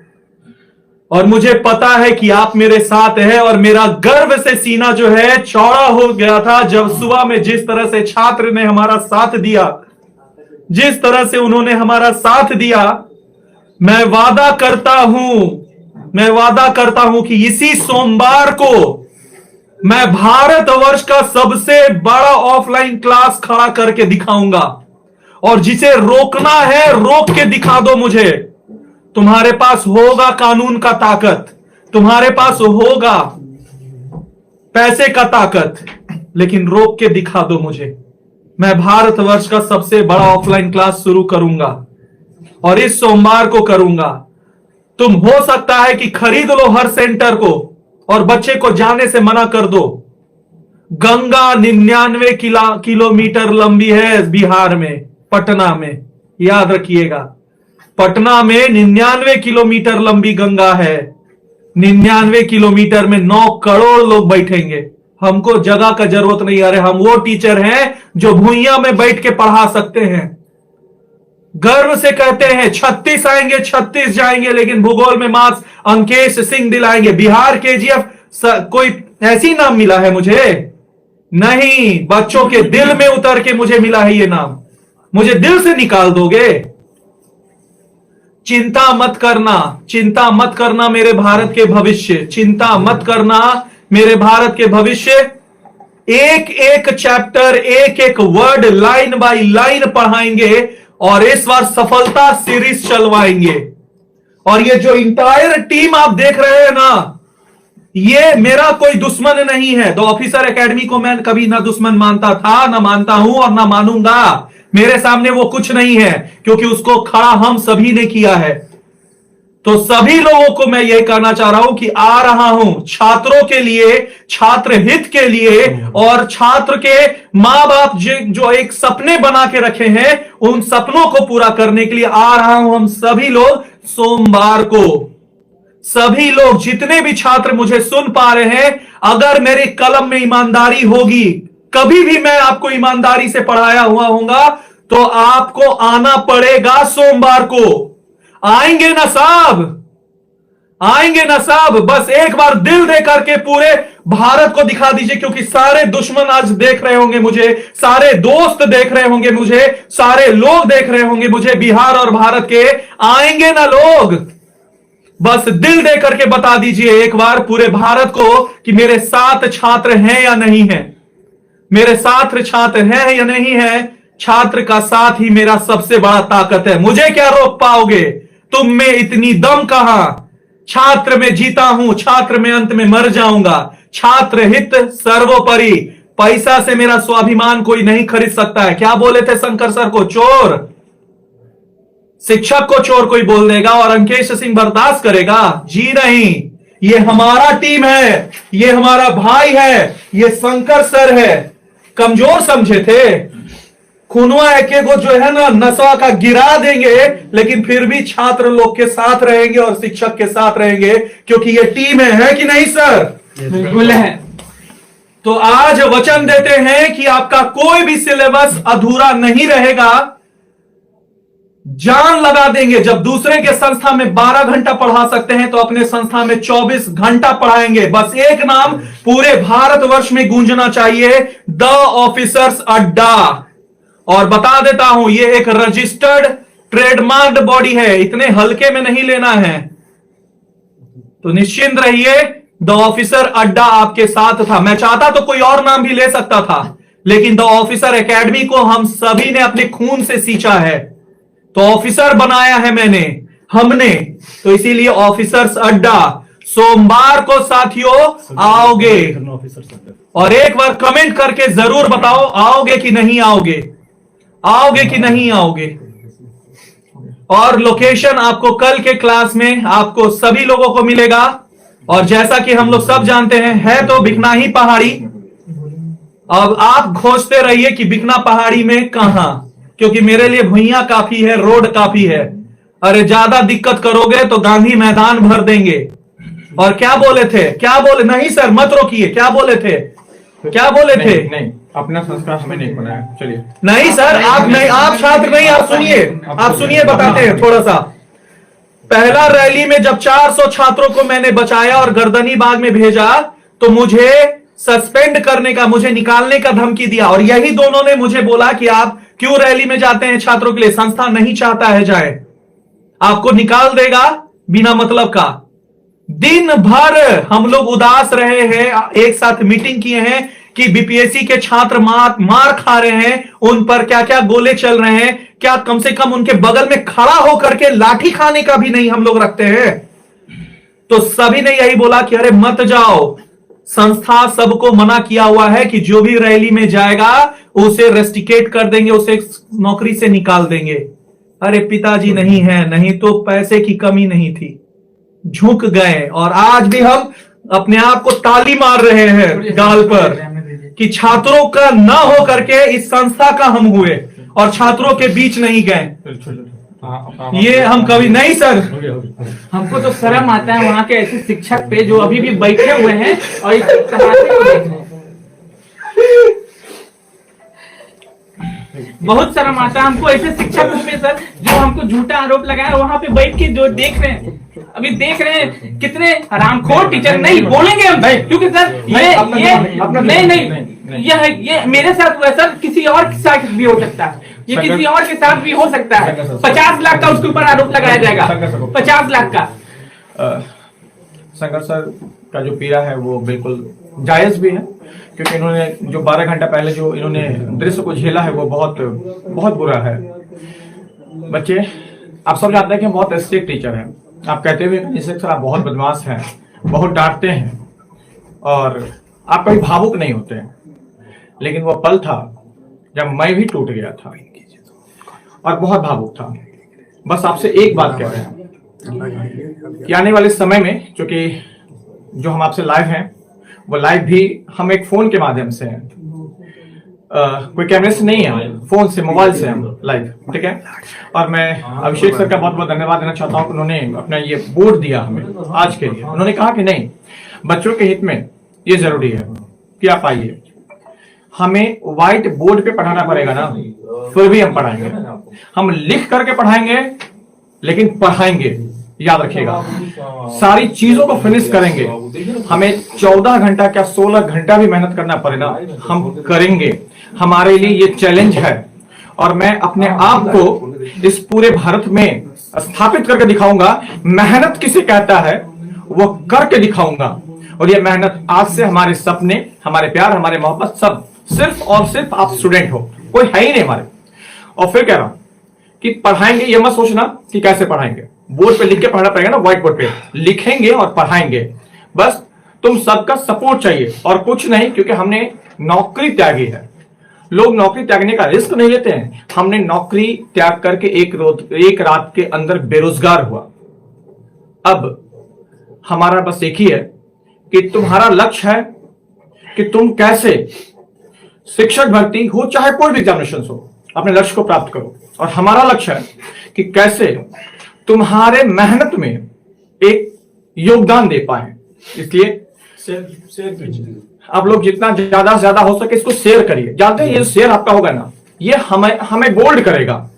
और मुझे पता है कि आप मेरे साथ हैं, और मेरा गर्व से सीना जो है चौड़ा हो गया था जब सुबह में जिस तरह से छात्र ने हमारा साथ दिया, जिस तरह से उन्होंने हमारा साथ दिया। मैं वादा करता हूं कि इसी सोमवार को मैं भारतवर्ष का सबसे बड़ा ऑफलाइन क्लास खड़ा करके दिखाऊंगा। और जिसे रोकना है रोक के दिखा दो मुझे। तुम्हारे पास होगा कानून का ताकत, तुम्हारे पास होगा पैसे का ताकत, लेकिन रोक के दिखा दो मुझे। मैं भारतवर्ष का सबसे बड़ा ऑफलाइन क्लास शुरू करूंगा और इस सोमवार को करूंगा। तुम हो सकता है कि खरीद लो हर सेंटर को और बच्चे को जाने से मना कर दो। गंगा 99 किलोमीटर लंबी है बिहार में, पटना में, याद रखिएगा। पटना में 99 किलोमीटर लंबी गंगा है। 99 किलोमीटर में 9 करोड़ लोग बैठेंगे। हमको जगह का जरूरत नहीं। अरे हम वो टीचर हैं जो भुइयां में बैठ के पढ़ा सकते हैं। गर्व से कहते हैं 36 आएंगे, 36 जाएंगे, लेकिन भूगोल में मार्क्स अंकेश सिंह दिलाएंगे। बिहार केजीएफ कोई ऐसी नाम मिला है मुझे? नहीं, बच्चों के दिल में उतर के मुझे मिला है ये नाम। मुझे दिल से निकाल दोगे? चिंता मत करना मेरे भारत के भविष्य, चिंता मत करना मेरे भारत के भविष्य। एक एक चैप्टर, एक एक वर्ड लाइन बाय लाइन पढ़ाएंगे और इस बार सफलता सीरीज चलवाएंगे। और ये जो इंटायर टीम आप देख रहे हैं ना, ये मेरा कोई दुश्मन नहीं है। द ऑफिसर एकेडमी को मैं कभी ना दुश्मन मानता था, ना मानता हूं और ना मानूंगा। मेरे सामने वो कुछ नहीं है, क्योंकि उसको खड़ा हम सभी ने किया है। तो सभी लोगों को मैं यही कहना चाह रहा हूं कि आ रहा हूं छात्रों के लिए, छात्र हित के लिए, और छात्र के मां बाप जो एक सपने बना के रखे हैं, उन सपनों को पूरा करने के लिए आ रहा हूं। हम सभी लोग सोमवार को, सभी लोग जितने भी छात्र मुझे सुन पा रहे हैं, अगर मेरे कलम में ईमानदारी होगी, कभी भी मैं आपको ईमानदारी से पढ़ाया हुआ होऊंगा, तो आपको आना पड़ेगा सोमवार को। आएंगे ना साहब, आएंगे ना साहब? बस एक बार दिल दे करके पूरे भारत को दिखा दीजिए, क्योंकि सारे दुश्मन आज देख रहे होंगे मुझे, सारे दोस्त देख रहे होंगे मुझे, सारे लोग देख रहे होंगे मुझे बिहार और भारत के। आएंगे ना लोग? बस दिल दे करके बता दीजिए एक बार पूरे भारत को कि मेरे साथ छात्र हैं या नहीं है, मेरे साथ छात्र हैं या नहीं है। छात्र का साथ ही मेरा सबसे बड़ा ताकत है। मुझे क्या रोक पाओगे? तुम में इतनी दम कहां? छात्र में जीता हूं, छात्र में अंत में मर जाऊंगा। छात्र हित सर्वोपरि। पैसा से मेरा स्वाभिमान कोई नहीं खरीद सकता है। क्या बोले थे शंकर सर को? चोर, शिक्षक को चोर कोई बोल देगा और अंकेश सिंह बर्दाश्त करेगा? जी नहीं, ये हमारा टीम है, ये हमारा भाई है, ये शंकर सर है। कमजोर समझे थे? खुनवा एक को जो है ना नशा का गिरा देंगे, लेकिन फिर भी छात्र लोग के साथ रहेंगे और शिक्षक के साथ रहेंगे, क्योंकि ये टीम है कि नहीं सर? बिल्कुल है। तो आज वचन देते हैं कि आपका कोई भी सिलेबस अधूरा नहीं रहेगा। जान लगा देंगे। जब दूसरे के संस्था में 12 घंटा पढ़ा सकते हैं, तो अपने संस्था में 24 घंटा पढ़ाएंगे। बस एक नाम पूरे भारतवर्ष में गूंजना चाहिए, द ऑफिसर्स अड्डा। और बता देता हूं, ये एक रजिस्टर्ड ट्रेडमार्क्ड बॉडी है, इतने हल्के में नहीं लेना है। तो निश्चिंत रहिए, द ऑफिसर अड्डा आपके साथ था। मैं चाहता तो कोई और नाम भी ले सकता था, लेकिन द ऑफिसर एकेडमी को हम सभी ने अपने खून से सींचा है, तो ऑफिसर बनाया है हमने। तो इसीलिए ऑफिसर्स अड्डा। सोमवार को साथियों आओगे? और एक बार कमेंट करके जरूर बताओ, आओगे कि नहीं आओगे, आओगे कि नहीं आओगे। और लोकेशन आपको कल के क्लास में आपको सभी लोगों को मिलेगा। और जैसा कि हम लोग सब जानते हैं, है तो बिकनाही पहाड़ी। अब आप खोजते रहिए कि बिकना पहाड़ी में कहां, क्योंकि मेरे लिए भुइयां काफी है, रोड काफी है। अरे ज्यादा दिक्कत करोगे तो गांधी मैदान भर देंगे। और क्या बोले थे, क्या बोले, नहीं सर मत रोकिए, क्या बोले थे, क्या बोले थे? नहीं, अपना संस्कार हमें नहीं बनाया। चलिए। नहीं सर, आप नहीं, आप छात्र नहीं, आप सुनिए, आप सुनिए, बताते हैं थोड़ा सा। पहला रैली में जब 400 छात्रों को मैंने बचाया और गर्दनी बाग में भेजा तो मुझे सस्पेंड करने का, मुझे निकालने का धमकी दिया। और यही दोनों ने मुझे बोला कि आप क्यों रैली में जाते हैं छात्रों के लिए, संस्था नहीं चाहता है जाए, आपको निकाल देगा बिना मतलब का। दिन भर हम लोग उदास रहे हैं, एक साथ मीटिंग किए हैं कि बीपीएससी के छात्र मार खा रहे हैं, उन पर क्या क्या गोले चल रहे हैं, क्या कम से कम उनके बगल में खड़ा होकर के लाठी खाने का भी नहीं हम लोग रखते हैं। तो सभी ने यही बोला कि अरे मत जाओ, संस्था सबको मना किया हुआ है कि जो भी रैली में जाएगा उसे रेस्टिकेट कर देंगे, उसे नौकरी से निकाल देंगे। अरे पिताजी नहीं है, नहीं तो पैसे की कमी नहीं थी, झुक गए। और आज भी हम अपने आप को ताली मार रहे हैं गाल पर कि छात्रों का ना हो करके इस संस्था का हम हुए और छात्रों के बीच नहीं गए। ये हम कभी नहीं सर। हमको तो शर्म आता है वहाँ के ऐसे शिक्षक पे जो अभी भी बैठे हुए हैं और इस तमाशे को देख रहे हैं। बहुत शर्म आता है हमको ऐसे शिक्षक पे सर, जो हमको झूठा आरोप लगाया, वहाँ पे बैठ के जो देख रहे हैं, अभी देख रहे हैं कितने हरामखोर टीचर। नहीं बोलेंगे हम, क्योंकि सर ये नहीं, ये मेरे साथ हुआ सर, किसी और के साथ भी हो सकता है, ये किसी और के साथ भी हो सकता है। 50 लाख का उसके ऊपर आरोप लगाया जाएगा, 50 लाख का। शंकर सर का जो पीड़ा है वो बिल्कुल जायज भी है, क्योंकि इन्होंने जो 12 घंटा पहले जो इन्होंने दृश्य को झेला है वो बहुत बहुत बुरा है। बच्चे, आप सब जानते हैं कि हम बहुत स्ट्रिक्ट टीचर हैं। आप कहते हुए निश्चित सर आप बहुत बदमाश हैं, बहुत डांटते हैं और आप कभी भावुक नहीं होते हैं। लेकिन वो पल था जब मैं भी टूट गया था और बहुत भावुक था। बस आपसे एक बात कह रहे हैं कि आने वाले समय में, क्योंकि जो हम आपसे लाइव हैं वो लाइव भी हम एक फोन के माध्यम से हैं, कोई कैमरे से नहीं है, फोन से, मोबाइल से हम लाइव, ठीक है। और मैं अभिषेक सर का बहुत बहुत धन्यवाद देना चाहता हूँ कि उन्होंने अपना ये बोर्ड दिया हमें आज के लिए। उन्होंने कहा कि नहीं, बच्चों के हित में ये जरूरी है कि आप आइए। हमें व्हाइट बोर्ड पे पढ़ाना पड़ेगा ना, फिर भी हम पढ़ाएंगे, हम लिख करके पढ़ाएंगे, लेकिन पढ़ाएंगे, याद रखिएगा। सारी चीजों को फिनिश करेंगे। हमें 14 घंटा क्या 16 घंटा भी मेहनत करना पड़े ना, हम करेंगे। हमारे लिए ये चैलेंज है और मैं अपने आप को इस पूरे भारत में स्थापित करके दिखाऊंगा। मेहनत किसे कहता है वो करके दिखाऊंगा। और ये मेहनत आज से हमारे सपने, हमारे प्यार, हमारे मोहब्बत सब सिर्फ और सिर्फ आप स्टूडेंट हो, कोई है ही नहीं हमारे। और फिर कह रहा हूं कि पढ़ाएंगे, ये मत सोचना कि कैसे पढ़ाएंगे, बोर्ड पे लिख के पढ़ना पड़ेगा ना, व्हाइट बोर्ड पे लिखेंगे और पढ़ाएंगे। बस तुम सबका सपोर्ट चाहिए और कुछ नहीं, क्योंकि हमने नौकरी त्यागी है। लोग नौकरी त्यागने का रिस्क नहीं लेते हैं, हमने नौकरी त्याग करके एक रात के अंदर बेरोजगार हुआ। अब हमारा बस एक ही है कि तुम्हारा लक्ष्य है कि तुम कैसे शिक्षक भर्ती हो, चाहे कोई भी एग्जामिनेशन हो, अपने लक्ष्य को प्राप्त करो। और हमारा लक्ष्य है कि कैसे तुम्हारे मेहनत में एक योगदान दे पाए। इसलिए शेयर आप लोग जितना ज्यादा से ज्यादा हो सके इसको शेयर करिए। जानते हैं ये शेयर आपका होगा ना, ये हमें बोल्ड करेगा।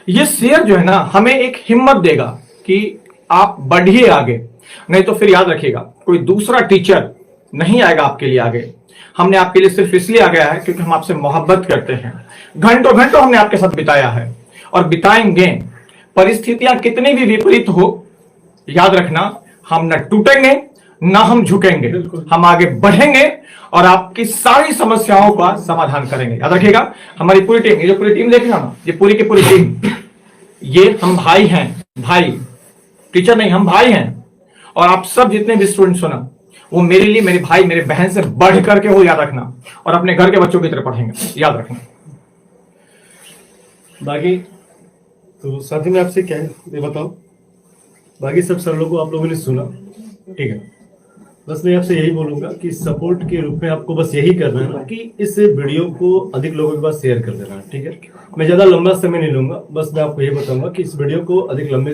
ये शेयर जो है ना हमें एक हिम्मत देगा कि आप बढ़िए आगे। नहीं तो फिर याद रखिएगा, कोई दूसरा टीचर नहीं आएगा आपके लिए आगे। हमने आपके लिए सिर्फ इसलिए आ गया है क्योंकि हम आपसे मोहब्बत करते हैं। घंटों घंटों हमने आपके साथ बिताया है और बिताएंगे। परिस्थितियां कितनी भी विपरीत हो, याद रखना, हम न टूटेंगे ना हम झुकेंगे, हम आगे बढ़ेंगे और आपकी सारी समस्याओं का समाधान करेंगे। याद रखिएगा, हमारी पूरी टीम, ये जो पूरी टीम देख रहे हो ना, ये पूरी की पूरी टीम, ये हम भाई हैं, भाई, टीचर नहीं, हम भाई हैं। और आप सब जितने भी स्टूडेंट्स हो ना, वो मेरे लिए मेरे भाई मेरे बहन से बढ़ करके हो, याद रखना। और अपने घर के बच्चों की तरह पढ़ेंगे, याद रखना। बाकी तो साथी में आपसे क्या है ये बताओ। बाकी सब सर लोगों को आप लोगों ने सुना, ठीक है। बस मैं आपसे यही बोलूंगा कि सपोर्ट के रूप में आपको बस यही करना है ना कि इस वीडियो को अधिक लोगों के पास शेयर कर देना है, ठीक है। मैं ज्यादा लंबा समय नहीं लूंगा, बस मैं आपको ये बताऊंगा कि इस वीडियो को अधिक लंबी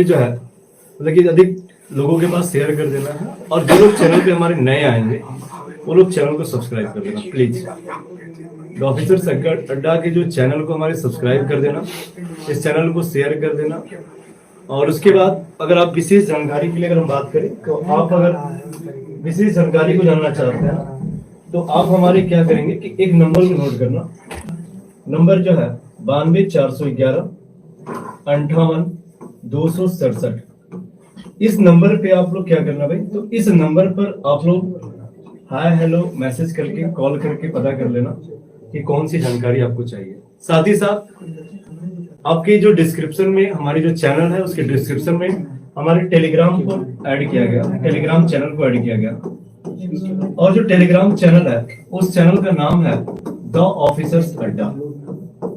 जो है मतलब कि अधिक लोगों के पास शेयर कर देना है। और जो लोग चैनल पे हमारे नए आएंगे वो लोग चैनल को सब्सक्राइब कर देना प्लीज। द ऑफिसर संकट अड्डा के जो चैनल को हमारे सब्सक्राइब कर देना, इस चैनल को शेयर कर देना। और उसके बाद अगर आप विशेष जानकारी के लिए अगर हम बात करें तो आप अगर विशेष जानकारी को जानना चाहते हैं तो आप हमारे क्या करेंगे कि एक नंबर को नोट करना। नंबर जो है 92-411-58-267। इस नंबर पे आप लोग क्या करना भाई, तो इस नंबर पर आप लोग हाय हेलो मैसेज करके कॉल करके पता कर लेना कि कौन सी जानकारी आपको चाहिए। साथ ही साथ आपके जो डिस्क्रिप्शन में हमारी जो चैनल है उसके डिस्क्रिप्शन में हमारे टेलीग्राम को ऐड किया गया, टेलीग्राम चैनल को ऐड किया गया। और जो टेलीग्राम चैनल है उस चैनल का नाम है द ऑफिसर्स अड्डा।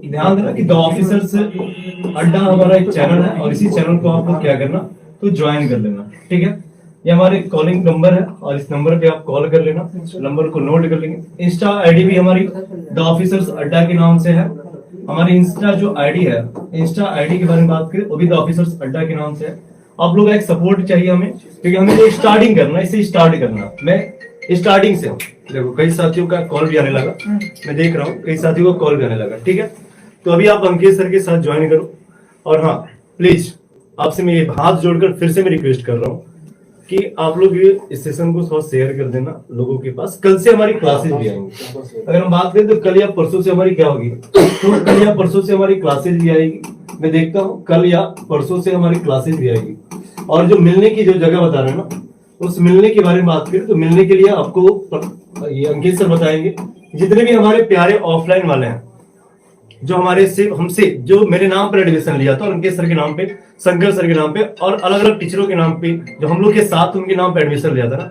ध्यान देना कि द ऑफिसर्स अड्डा हमारा एक चैनल है और इसी चैनल को आपको क्या करना तो ज्वाइन कर लेना, ठीक है। ये हमारे कॉलिंग नंबर है और इस नंबर पे आप कॉल कर लेना, नंबर को नोट कर लेंगे। इंस्टा आईडी भी हमारी द ऑफिसर्स अड्डा के नाम से है। हमारी इंस्टा जो आईडी है, इंस्टा आईडी के बारे में बात करें वो भी द ऑफिसर्स अड्डा के नाम से है। आप लोग एक सपोर्ट चाहिए हमें, क्योंकि हमें तो स्टार्टिंग करना, इसे स्टार्ट करना। मैं स्टार्टिंग से देखो कई साथियों का कॉल भी आने लगा, मैं देख रहा हूँ कई साथियों को कॉल भी आने लगा, ठीक है। तो अभी आप अंकित सर के साथ ज्वाइन करो। और हाँ प्लीज आपसे मैं ये हाथ जोड़कर फिर से मैं रिक्वेस्ट कर रहा हूँ कि आप लोग ये इस सेशन को थोड़ा शेयर कर देना लोगों के पास। कल से हमारी क्लासेस भी आएंगी। अगर हम बात करें तो कल या परसों से हमारी क्या होगी, तो कल या परसों से हमारी क्लासेस भी आएगी। मैं देखता हूँ कल या परसों से हमारी क्लासेस भी आएगी। और जो मिलने की जो जगह बता रहे हैं ना, उस मिलने के बारे में बात करें तो मिलने के लिए आपको ये अंकित सर बताएंगे। जितने भी हमारे प्यारे ऑफलाइन वाले हैं जो हमारे से हमसे जो मेरे नाम पर एडमिशन लिया था, अंकित सर के नाम पे, शंकर सर के नाम पे और अलग अलग टीचरों के नाम पे जो हम लोग के साथ उनके नाम पे एडमिशन लिया था ना,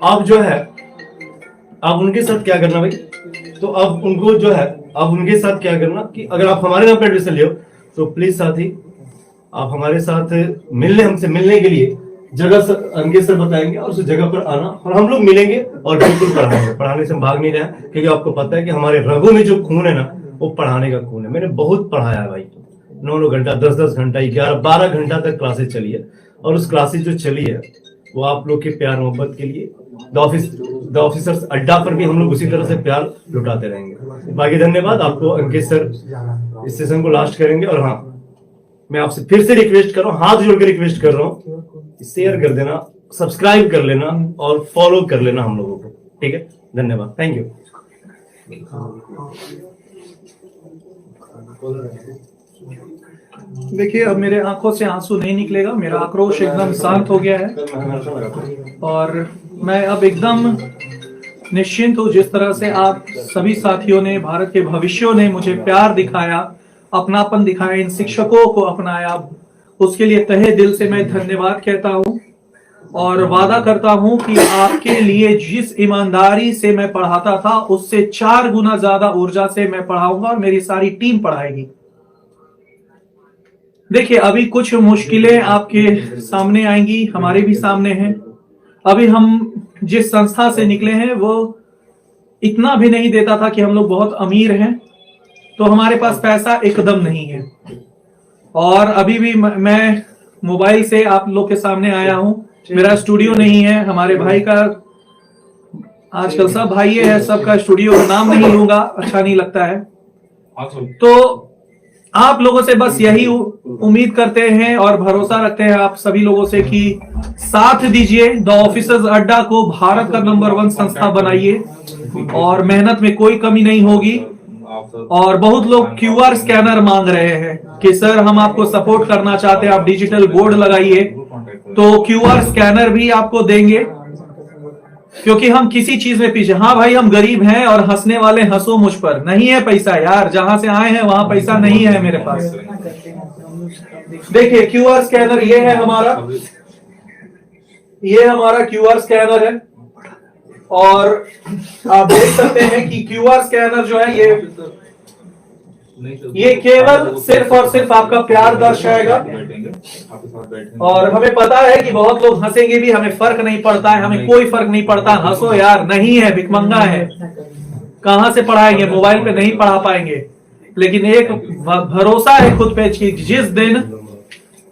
आप जो है आप उनके साथ क्या करना भाई, तो आप उनको जो है आप उनके साथ क्या करना कि अगर आप हमारे नाम पे एडमिशन लियो तो प्लीज साथी आप हमारे साथ हमसे मिलने के लिए जगह अंकित सर बताएंगे और उस जगह पर आना और हम लोग मिलेंगे और बिल्कुल पढ़ाएंगे। पढ़ाने से हम भाग नहीं रहे हैं, क्योंकि आपको पता है कि हमारे रगों में जो खून है ना वो पढ़ाने का खून है। मैंने बहुत पढ़ाया है भाई, 9 घंटा 10 घंटा 11-12 घंटा तक क्लासेस चली है। और उस क्लासेस जो चली है वो आप लोग के प्यार मोहब्बत के लिए द ऑफिसर्स अड्डा पर भी हम लोग उसी तरह से प्यार लुटाते रहेंगे। बाकी धन्यवाद आपको। अंकित सर इस सेशन को लास्ट करेंगे। और हाँ मैं आपसे फिर से रिक्वेस्ट कर रहा हूँ, हाथ जोड़कर रिक्वेस्ट कर रहा हूँ, शेयर कर देना, सब्सक्राइब कर लेना और फॉलो कर लेना हम लोगों को, ठीक है। धन्यवाद, थैंक यू। देखिए अब मेरे आंखों से आंसू नहीं निकलेगा, मेरा आक्रोश एकदम शांत हो गया है और मैं अब एकदम निश्चिंत हूँ। जिस तरह से आप सभी साथियों ने, भारत के भविष्यों ने मुझे प्यार दिखाया, अपनापन दिखाया, इन शिक्षकों को अपनाया, उसके लिए तहे दिल से मैं धन्यवाद कहता हूँ। और वादा करता हूं कि आपके लिए जिस ईमानदारी से मैं पढ़ाता था उससे 4 गुना ज्यादा ऊर्जा से मैं पढ़ाऊंगा और मेरी सारी टीम पढ़ाएगी। देखिए अभी कुछ मुश्किलें आपके सामने आएंगी, हमारे भी सामने हैं। अभी हम जिस संस्था से निकले हैं वो इतना भी नहीं देता था कि हम लोग बहुत अमीर हैं, तो हमारे पास पैसा एकदम नहीं है। और अभी भी मैं मोबाइल से आप लोग के सामने आया हूं, मेरा स्टूडियो नहीं है। हमारे भाई का, आजकल सब भाई है, सबका स्टूडियो का नाम नहीं लूंगा, अच्छा नहीं लगता है। तो आप लोगों से बस यही उम्मीद करते हैं और भरोसा रखते हैं आप सभी लोगों से कि साथ दीजिए, द ऑफिसर्स अड्डा को भारत का नंबर 1 संस्था बनाइए और मेहनत में कोई कमी नहीं होगी। और बहुत लोग QR स्कैनर मांग रहे हैं कि सर हम आपको सपोर्ट करना चाहते हैं, आप डिजिटल बोर्ड लगाइए, तो QR स्कैनर भी आपको देंगे, क्योंकि हम किसी चीज में पीछे। हाँ भाई हम गरीब हैं और हंसने वाले हंसो मुझ पर, नहीं है पैसा यार, जहां से आए हैं वहां पैसा नहीं है मेरे पास। देखिए QR स्कैनर ये है हमारा, ये हमारा QR स्कैनर है और आप देख सकते हैं कि QR स्कैनर जो है ये केवल सिर्फ और सिर्फ आपका प्यार दर्शाएगा। और हमें पता है कि बहुत लोग हंसेंगे भी, हमें फर्क नहीं पड़ता है, हमें कोई फर्क नहीं पड़ता, हंसो यार, नहीं है, भिखमंगा है, कहां से पढ़ाएंगे, मोबाइल पे नहीं पढ़ा पाएंगे। लेकिन एक भरोसा है खुद पे कि जिस दिन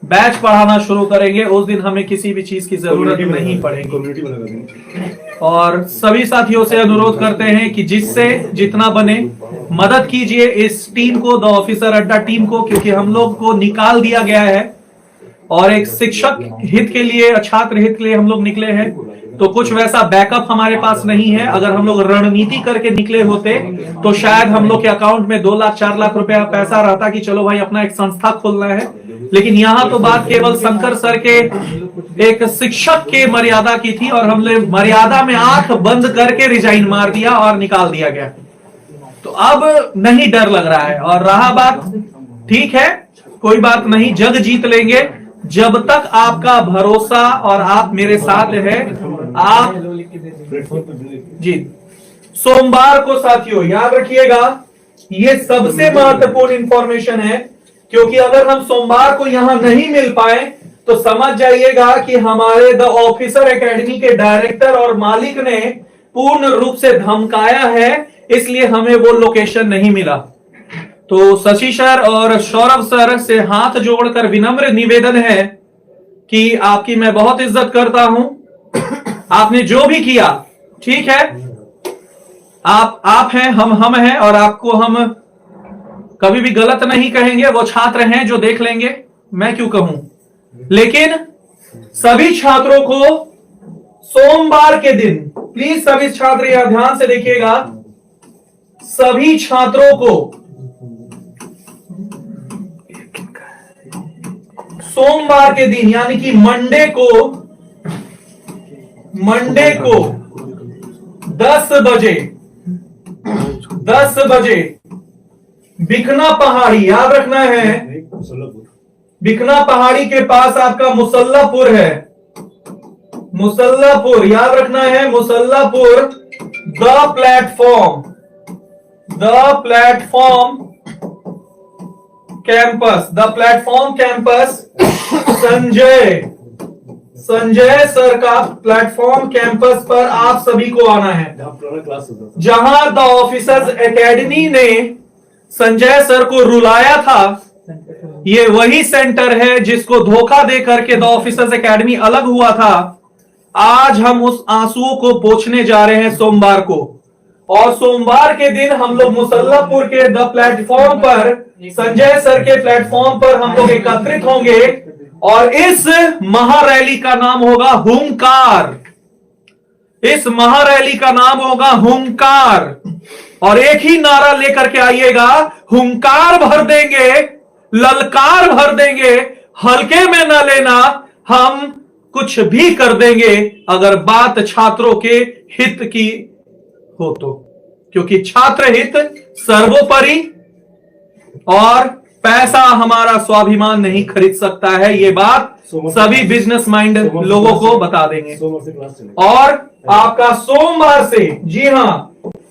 बैच पढ़ाना शुरू करेंगे उस दिन हमें किसी भी चीज की जरूरत नहीं पड़ेगी। कम्युनिटी बना देंगे। और सभी साथियों से अनुरोध करते हैं कि जिससे जितना बने मदद कीजिए इस टीम को, द ऑफिसर अड्डा टीम को, क्योंकि हम लोग को निकाल दिया गया है और एक शिक्षक हित के लिए, छात्र हित के लिए हम लोग निकले हैं। तो कुछ वैसा बैकअप हमारे पास नहीं है। अगर हम लोग रणनीति करके निकले होते तो शायद हम लोग के अकाउंट में 2 लाख 4 लाख रुपया पैसा रहता कि चलो भाई अपना एक संस्था खोलना है। लेकिन यहाँ तो बात केवल शंकर सर के एक शिक्षक के मर्यादा की थी और हमने मर्यादा में आंख बंद करके रिजाइन मार दिया और निकाल दिया गया। तो अब नहीं डर लग रहा है। और रहा बात, ठीक है, कोई बात नहीं, जग जीत लेंगे जब तक आपका भरोसा और आप मेरे साथ है। आप जी सोमवार को साथियों याद रखिएगा, ये सबसे महत्वपूर्ण इंफॉर्मेशन है, क्योंकि अगर हम सोमवार को यहां नहीं मिल पाए तो समझ जाइएगा कि हमारे द ऑफिसर एकेडमी के डायरेक्टर और मालिक ने पूर्ण रूप से धमकाया है, इसलिए हमें वो लोकेशन नहीं मिला। तो शशि सर और सौरभ सर से हाथ जोड़कर विनम्र निवेदन है कि आपकी मैं बहुत इज्जत करता हूं, आपने जो भी किया ठीक है, आप हैं, हम हैं, और आपको हम कभी भी गलत नहीं कहेंगे। वो छात्र हैं जो देख लेंगे, मैं क्यों कहूं। लेकिन सभी छात्रों को सोमवार के दिन, प्लीज सभी छात्र यहां ध्यान से देखिएगा, सभी छात्रों को सोमवार के दिन यानी कि मंडे को 10 बजे बिकना पहाड़ी, याद रखना है, बिकना पहाड़ी के पास आपका मुसल्लापुर है, मुसल्लापुर याद रखना है, Musallapur, the platform campus Sanjay sir का प्लेटफॉर्म कैंपस पर आप सभी को आना है, जहां द ऑफिसर्स एकेडमी ने संजय सर को रुलाया था। ये वही सेंटर है जिसको धोखा दे करके द ऑफिसर्स एकेडमी अलग हुआ था। आज हम उस आंसुओं को पोंछने जा रहे हैं सोमवार को, और सोमवार के दिन हम लोग मुसल्लापुर के द प्लेटफॉर्म पर, संजय सर के प्लेटफॉर्म पर हम लोग एकत्रित होंगे और इस महारैली का नाम होगा हुंकार। इस महारैली का नाम होगा हुंकार, और एक ही नारा लेकर के आइएगा, हुंकार भर देंगे, ललकार भर देंगे, हल्के में न लेना, हम कुछ भी कर देंगे अगर बात छात्रों के हित की हो तो, क्योंकि छात्र हित सर्वोपरि और पैसा हमारा स्वाभिमान नहीं खरीद सकता है। ये बात सभी बिजनेस माइंड लोगों को बता देंगे। और आपका सोमवार से, जी हां,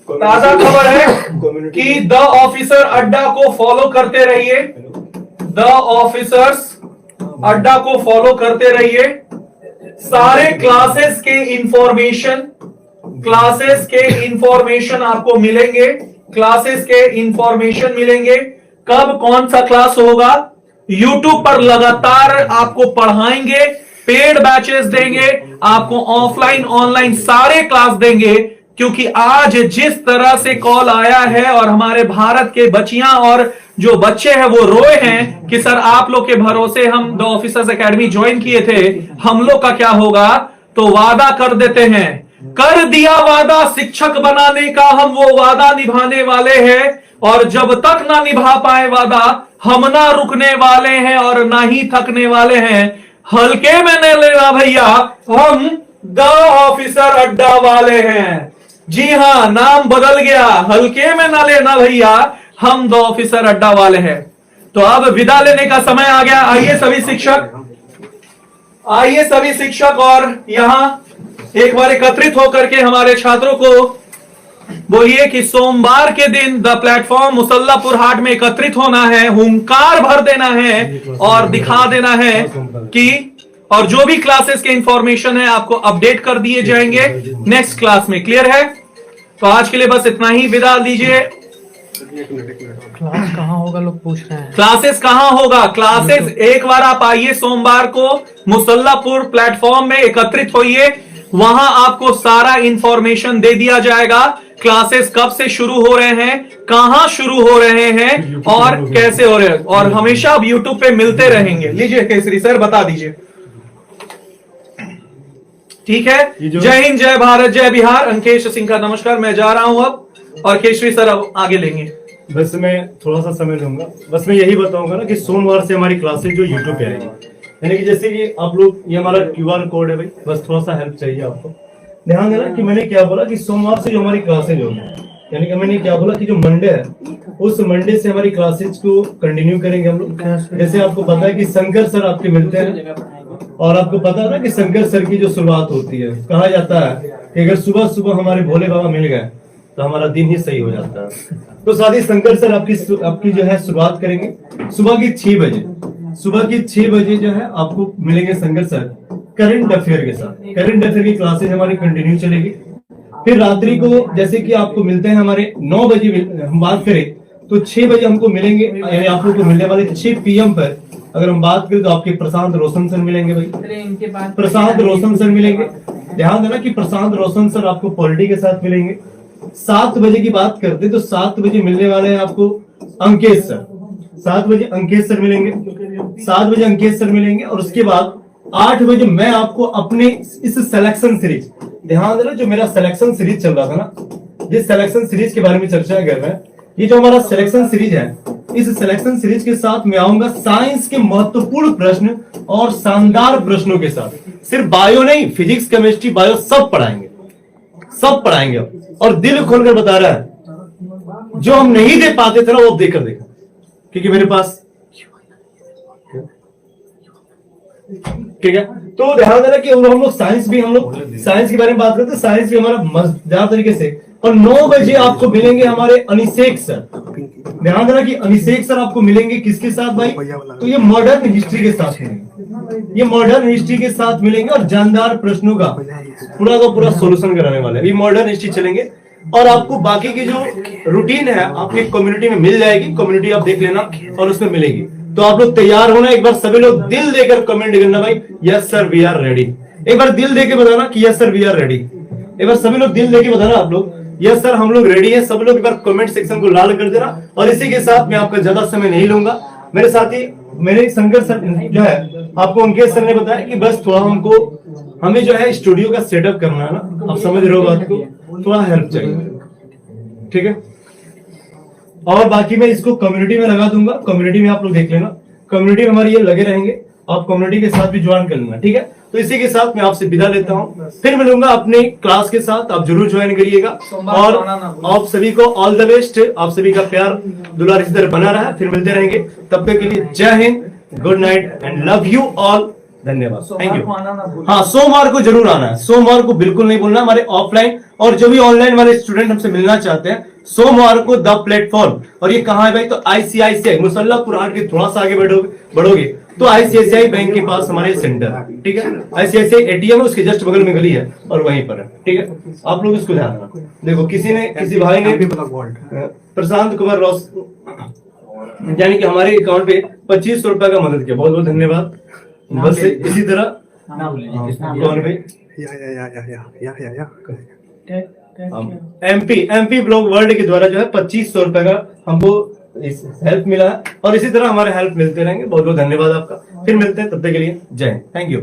ताजा खबर है कि द ऑफिसर अड्डा को फॉलो करते रहिए, द ऑफिसर्स अड्डा को फॉलो करते रहिए। सारे क्लासेस के इंफॉर्मेशन आपको मिलेंगे, क्लासेस के इंफॉर्मेशन मिलेंगे। कब कौन सा क्लास होगा, YouTube पर लगातार आपको पढ़ाएंगे, पेड बैचेस देंगे, आपको ऑफलाइन ऑनलाइन सारे क्लास देंगे। क्योंकि आज जिस तरह से कॉल आया है और हमारे भारत के बच्चियां और जो बच्चे हैं वो रोए हैं कि सर आप लोग के भरोसे हम द ऑफिसर्स एकेडमी ज्वाइन किए थे, हम लोग का क्या होगा। तो वादा कर देते हैं, कर दिया वादा शिक्षक बनाने का, हम वो वादा निभाने वाले हैं, और जब तक ना निभा पाए वादा हम ना रुकने वाले हैं और ना ही थकने वाले हैं। हल्के में नहीं लेना भैया, हम द ऑफिसर अड्डा वाले हैं। जी हां, नाम बदल गया, हल्के में ना लेना भैया, हम द ऑफिसर अड्डा वाले हैं। तो अब विदा लेने का समय आ गया। आइए सभी शिक्षक और यहां एक बार एकत्रित होकर के हमारे छात्रों को बोलिए कि सोमवार के दिन द प्लेटफॉर्म मुसल्लापुर हाट में एकत्रित होना है, हुंकार भर देना है और दिखा देना है कि, और जो भी क्लासेस के इंफॉर्मेशन है आपको अपडेट कर दिए जाएंगे नेक्स्ट क्लास में। क्लियर है? तो आज के लिए बस इतना ही, विदा दीजिए। क्लास कहाँ होगा लोग पूछ रहे हैं। क्लासेस कहां होगा? क्लासेस एक बार आप आइए सोमवार को मुसल्लापुर प्लेटफॉर्म में एकत्रित होइए, वहां आपको सारा इंफॉर्मेशन दे दिया जाएगा। क्लासेस कब से शुरू हो रहे हैं, कहां शुरू हो रहे हैं और कैसे हो रहे हैं, और हमेशा आप यूट्यूब पे मिलते रहेंगे। लीजिए केसरी सर बता दीजिए। ठीक है, जय हिंद, जय भारत, जय बिहार। अंकेश सिंह का नमस्कार। मैं जा रहा हूं अब, और केसरी सर अब आगे लेंगे। बस मैं थोड़ा सा समय लूंगा, बस मैं यही बताऊंगा ना कि सोमवार से हमारी क्लासेज जो यूट्यूब पे आएगी, यानी कि जैसे कि आप लोग, ये हमारा QR कोड है भाई, बस थोड़ा सा हेल्प चाहिए आपको। ध्यान देना कि मैंने क्या बोला कि सोमवार से जो हमारी क्लासेज होगी, यानी कि मैंने क्या बोला कि जो मंडे है उस मंडे से हमारी क्लासेज को कंटिन्यू करेंगे हम लोग। जैसे आपको पता है कि शंकर सर आपके मिलते हैं, और आपको पता है ना कि शंकर सर की जो शुरुआत होती है, कहा जाता है कि अगर सुबह सुबह हमारे भोले बाबा मिल गए तो हमारा दिन ही सही हो जाता है। तो साथ ही शंकर सर आपकी जो है शुरुआत करेंगे सुबह की 6 बजे। सुबह की 6 बजे जो है आपको मिलेंगे शंकर सर करंट अफेयर के साथ। करंट अफेयर की क्लासेज हमारी कंटिन्यू चलेगी। फिर रात्रि को जैसे कि आपको मिलते हैं हमारे 9 बजे, हम बात करें तो 6 बजे हमको मिलेंगे, यानी आप लोग को मिलने वाले 6 PM पर अगर हम बात करें तो आपके प्रशांत रोशन सर मिलेंगे भाई, प्रशांत रोशन सर मिलेंगे। ध्यान देना कि प्रशांत रोशन सर आपको पॉलिटी के साथ मिलेंगे। 7 बजे की बात करते तो 7 बजे मिलने वाले हैं आपको अंकेश सर। 7 बजे अंकेश सर मिलेंगे, 7 बजे अंकेश सर मिलेंगे। और उसके बाद 8 बजे मैं आपको अपने इस सिलेक्शन सीरीज, ध्यान देना जो मेरा सिलेक्शन सीरीज चल रहा था ना, जिस सिलेक्शन सीरीज के बारे में चर्चा कर रहे हैं, ये जो हमारा सिलेक्शन सीरीज है, इस सिलेक्शन सीरीज के साथ मैं आऊंगा साइंस के महत्वपूर्ण प्रश्न और शानदार प्रश्नों के साथ। सिर्फ बायो नहीं, फिजिक्स, केमिस्ट्री, बायो सब पढ़ाएंगे, सब पढ़ाएंगे। और दिल खोलकर बता रहा है, जो हम नहीं दे पाते थे ना वो देकर देखा, क्योंकि मेरे पास, ठीक है। तो ध्यान देना कि हम लोग साइंस भी, हम लोग साइंस के बारे में बात करते हैं, साइंस भी हमारा मजेदार तरीके से। और 9 बजे आपको मिलेंगे हमारे अनिशेक सर। ध्यान देना कि अनिशेक सर आपको मिलेंगे किसके साथ भाई? तो ये मॉडर्न हिस्ट्री के साथ मिलेंगे, ये मॉडर्न हिस्ट्री के साथ मिलेंगे और जानदार प्रश्नों का पूरा का पूरा सोल्यूशन कराने वाले हैं। ये मॉडर्न हिस्ट्री चलेंगे। और आपको बाकी की जो रूटीन है आपकी कम्युनिटी में मिल जाएगी, कम्युनिटी आप देख लेना और उसमें मिलेगी। तो आप लोग तैयार होना, एक बार सभी लोग दिल देकर कमेंट करना भाई, yes sir we are ready. एक बार दिल देके बताना कि yes sir we are ready. एक बार सभी लोग दिल देके बताना आप लोग, यस सर हम लोग रेडी है। सब लोग एक बार कमेंट सेक्शन को लाल कर देना। और इसी के साथ मैं आपका ज्यादा समय नहीं लूंगा। मेरे साथी मेरे शंकर सर जो है, आपको अंकेश सर ने बताया कि बस थोड़ा हमें जो है स्टूडियो का सेटअप करना है ना, आप समझ रहे हो बात को, थोड़ा हेल्प चाहिए, ठीक है। और बाकी मैं इसको कम्युनिटी में लगा दूंगा, कम्युनिटी में आप लोग देख लेना, कम्युनिटी में हमारे ये लगे रहेंगे, आप कम्युनिटी के साथ भी ज्वाइन कर लेना, ठीक है। तो इसी के साथ मैं आपसे विदा लेता हूँ, फिर मिलूंगा अपने क्लास के साथ, आप जरूर ज्वाइन करिएगा। और आप सभी को ऑल द बेस्ट, आप सभी का प्यार दुलार इस तरह बना रहा है, फिर मिलते रहेंगे। तब तक के लिए जय Hind, good night and love you all, धन्यवाद, थैंक यू। हाँ, सोमवार को जरूर आना है, सोमवार को बिल्कुल नहीं भूलना। हमारे ऑफलाइन और जो भी ऑनलाइन वाले स्टूडेंट हमसे मिलना चाहते हैं, सोमवार को द प्लेटफॉर्म। और ये कहाँ है भाई? तो ICICI मुसल्लापुर हाट के थोड़ा सा आगे बढ़ोगे तो ICICI बैंक के पास हमारे सेंटर है, ठीक है। ICICI ATM है, उसके जस्ट बगल में गली है और वहीं पर है, ठीक है। आप लोग इसको ध्यान रखना। देखो किसी भाई ने प्रशांत कुमार रॉस यानी कि हमारे अकाउंट पे 2500 रुपए का मदद किया, बहुत बहुत धन्यवाद। बस इसी तरह कौन भाई? MP ब्लॉग वर्ल्ड के द्वारा जो है 2500 रुपए का हमको हेल्प मिला है। और इसी तरह हमारे हेल्प मिलते रहेंगे। बहुत बहुत धन्यवाद आपका। फिर मिलते हैं, तब तक के लिए जय हिंद, थैंक यू।